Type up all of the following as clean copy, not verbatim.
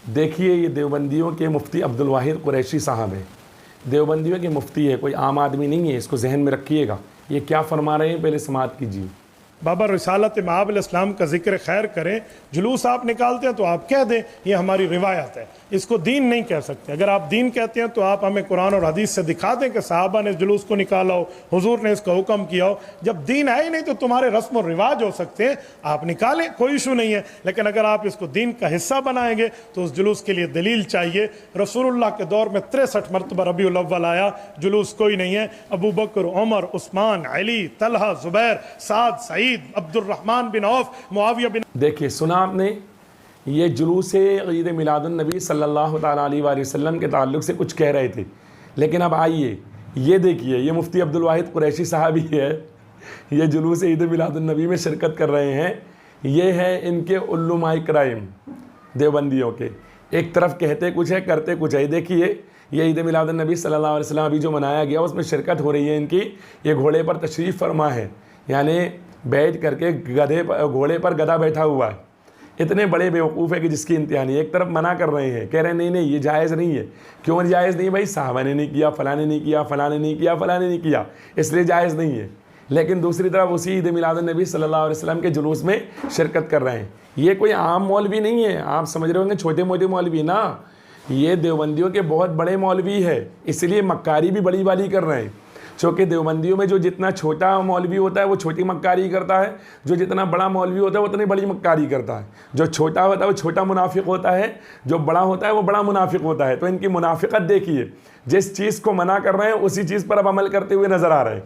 دیکھیے یہ دیوبندیوں کے مفتی عبدالواحد قریشی صاحب ہیں، دیوبندیوں کے مفتی ہے، کوئی عام آدمی نہیں ہے، اس کو ذہن میں رکھیے گا۔ یہ کیا فرما رہے ہیں پہلے سماعت کیجیے۔ بابا رسالت مآب علیہ السلام کا ذکر خیر کریں، جلوس آپ نکالتے ہیں تو آپ کہہ دیں یہ ہماری روایت ہے، اس کو دین نہیں کہہ سکتے۔ اگر آپ دین کہتے ہیں تو آپ ہمیں قرآن اور حدیث سے دکھا دیں کہ صحابہ نے اس جلوس کو نکالا ہو، حضور نے اس کا حکم کیا ہو۔ جب دین ہے ہی نہیں تو تمہارے رسم و رواج ہو سکتے ہیں، آپ نکالیں، کوئی ایشو نہیں ہے، لیکن اگر آپ اس کو دین کا حصہ بنائیں گے تو اس جلوس کے لیے دلیل چاہیے۔ رسول اللہ کے دور میں 63 مرتبہ ربیع الاول آیا، جلوس کوئی نہیں ہے۔ ابو بکر، عمر، عثمان، علی، طلحہ، زبیر، سعد، سعید، عبد الرحمن بن عوف، معاویہ بن۔ دیکھیے سنا آپ نے، یہ جلوس عید میلاد النبی صلی اللہ تعالیٰ علیہ وآلہ وسلم کے تعلق سے کچھ کہہ رہے تھے، لیکن اب آئیے یہ دیکھیے، یہ مفتی عبدالواحد قریشی صاحب ہی ہے، یہ جلوس عید میلاد النبی میں شرکت کر رہے ہیں۔ یہ ہے ان کے علماء کرام دیوبندیوں کے، ایک طرف کہتے کچھ ہے کرتے کچھ ہے۔ دیکھیے یہ عید میلاد النبی صلی اللہ علیہ وسلم ابھی جو منایا گیا اس میں شرکت ہو رہی ہے ان کی، یہ گھوڑے پر تشریف فرما ہے، یعنی بیٹھ کر کے گھوڑے پر گدھا بیٹھا ہوا ہے۔ اتنے بڑے بیوقوف ہے کہ جس کی انتہا نہیں۔ ایک طرف منع کر رہے ہیں، کہہ رہے ہیں نہیں یہ جائز نہیں ہے۔ کیوں جائز نہیں؟ بھائی صحابہ نے نہیں کیا، فلاں نے نہیں کیا، فلاں نے نہیں کیا، فلاں نے نہیں کیا، اس لیے جائز نہیں ہے۔ لیکن دوسری طرف اسی عید میلاد النبی صلی اللہ علیہ وسلم کے جلوس میں شرکت کر رہے ہیں۔ یہ کوئی عام مولوی نہیں ہے، آپ سمجھ رہے ہوں گے چھوٹے موٹے مولوی نا، یہ دیوبندیوں کے بہت بڑے مولوی ہے، اس لیے مکاری بھی بڑی والی کر رہے ہیں۔ چونکہ دیوبندیوں میں جو جتنا چھوٹا مولوی ہوتا ہے وہ چھوٹی مکاری کرتا ہے، جو جتنا بڑا مولوی ہوتا ہے وہ اتنی بڑی مکاری کرتا ہے۔ جو چھوٹا ہوتا ہے وہ چھوٹا منافق ہوتا ہے، جو بڑا ہوتا ہے وہ بڑا منافق ہوتا ہے۔ تو ان کی منافقت دیکھیے، جس چیز کو منع کر رہے ہیں اسی چیز پر اب عمل کرتے ہوئے نظر آ رہے ہیں۔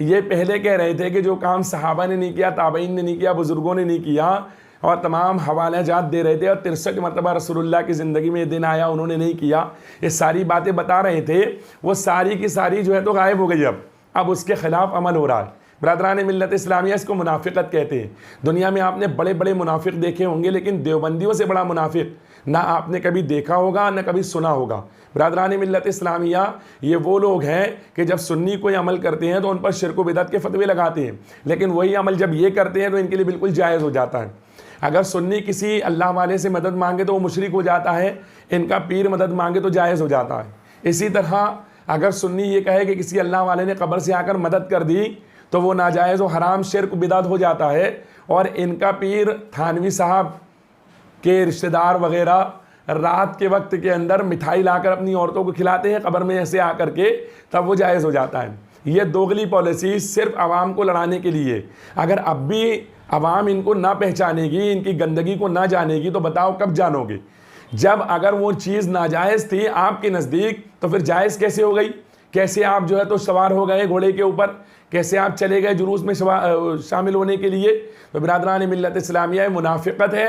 یہ پہلے کہہ رہے تھے کہ جو کام صحابہ نے نہیں کیا، تابعین نے نہیں کیا، بزرگوں نے نہیں کیا، اور تمام حوالہ جات دے رہے تھے، اور 63 مرتبہ رسول اللہ کی زندگی میں یہ دن آیا انہوں نے نہیں کیا، یہ ساری باتیں بتا رہے تھے، وہ ساری کی ساری جو ہے تو غائب ہو گئی۔ اب اس کے خلاف عمل ہو رہا ہے۔ برادران ملت اسلامیہ اس کو منافقت کہتے ہیں۔ دنیا میں آپ نے بڑے بڑے منافق دیکھے ہوں گے، لیکن دیوبندیوں سے بڑا منافق نہ آپ نے کبھی دیکھا ہوگا نہ کبھی سنا ہوگا۔ برادران ملت اسلامیہ یہ وہ لوگ ہیں کہ جب سنی کوئی عمل کرتے ہیں تو ان پر شرک و بدعت کے فتوے لگاتے ہیں، لیکن وہی عمل جب یہ کرتے ہیں تو ان کے لیے بالکل جائز ہو جاتا ہے۔ اگر سنی کسی اللہ والے سے مدد مانگے تو وہ مشرک ہو جاتا ہے، ان کا پیر مدد مانگے تو جائز ہو جاتا ہے۔ اسی طرح اگر سنی یہ کہے کہ کسی اللہ والے نے قبر سے آ کر مدد کر دی تو وہ ناجائز و حرام شرک بدعت ہو جاتا ہے۔ اور ان کا پیر تھانوی صاحب کے رشتہ دار وغیرہ رات کے وقت کے اندر مٹھائی لا کر اپنی عورتوں کو کھلاتے ہیں قبر میں ایسے آ کر کے، تب وہ جائز ہو جاتا ہے۔ یہ دوغلی پالیسی صرف عوام کو لڑانے کے لیے۔ اگر اب بھی عوام ان کو نہ پہچانے گی، ان کی گندگی کو نہ جانے گی، تو بتاؤ کب جانو گے؟ جب اگر وہ چیز ناجائز تھی آپ کے نزدیک تو پھر جائز کیسے ہو گئی؟ کیسے آپ جو ہے تو سوار ہو گئے گھوڑے کے اوپر؟ کیسے آپ چلے گئے جلوس میں شامل ہونے کے لیے؟ تو برادران ملت اسلامیہ منافقت ہے،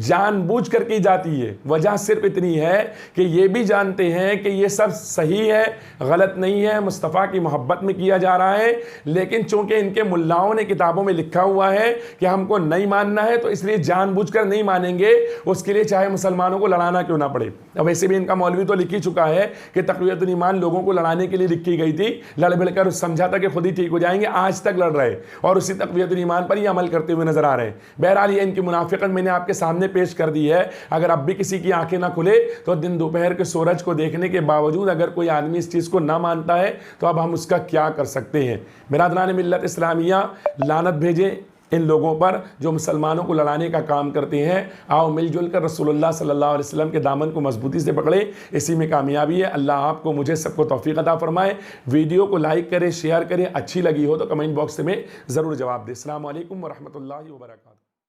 جان بوجھ کر کی جاتی ہے۔ وجہ صرف اتنی ہے کہ یہ بھی جانتے ہیں کہ یہ سب صحیح ہے، غلط نہیں ہے، مصطفیٰ کی محبت میں کیا جا رہا ہے، لیکن چونکہ ان کے ملاؤں نے کتابوں میں لکھا ہوا ہے کہ ہم کو نہیں ماننا ہے، تو اس لیے جان بوجھ کر نہیں مانیں گے، اس کے لیے چاہے مسلمانوں کو لڑانا کیوں نہ پڑے۔ اب ویسے بھی ان کا مولوی تو لکھ ہی چکا ہے کہ تقویت الایمان لوگوں کو لڑانے کے لیے لکھی گئی تھی، لڑ بڑھ کر سمجھا تھا کہ خود ہی ٹھیک ہو جائیں گے، آج تک لڑ رہے اور اسی تقویت الایمان پر یہ عمل کرتے ہوئے نظر آ رہے ہیں۔ بہرحال یہ ان کی منافقت میں نے آپ کے سامنے پیش کر دی ہے۔ اگر اب بھی کسی کی آنکھیں نہ کھلے تو دن دوپہر کے سورج کو دیکھنے کے باوجود اگر کوئی آدمی اس چیز کو نہ مانتا ہے تو اب ہم اس کا کیا کر سکتے ہیں؟ برادران ملت اسلامیہ لعنت بھیجیں ان لوگوں پر جو مسلمانوں کو لڑانے کا کام کرتے ہیں۔ آؤ مل جل کر رسول اللہ صلی اللہ علیہ وسلم کے دامن کو مضبوطی سے پکڑیں، اسی میں کامیابی ہے۔ اللہ آپ کو مجھے سب کو توفیق عطا فرمائے۔ ویڈیو کو لائک کریں، شیئر کریں، اچھی لگی ہو تو کمنٹ باکس میں ضرور جواب دیں۔ السلام علیکم ورحمۃ اللہ وبرکاتہ۔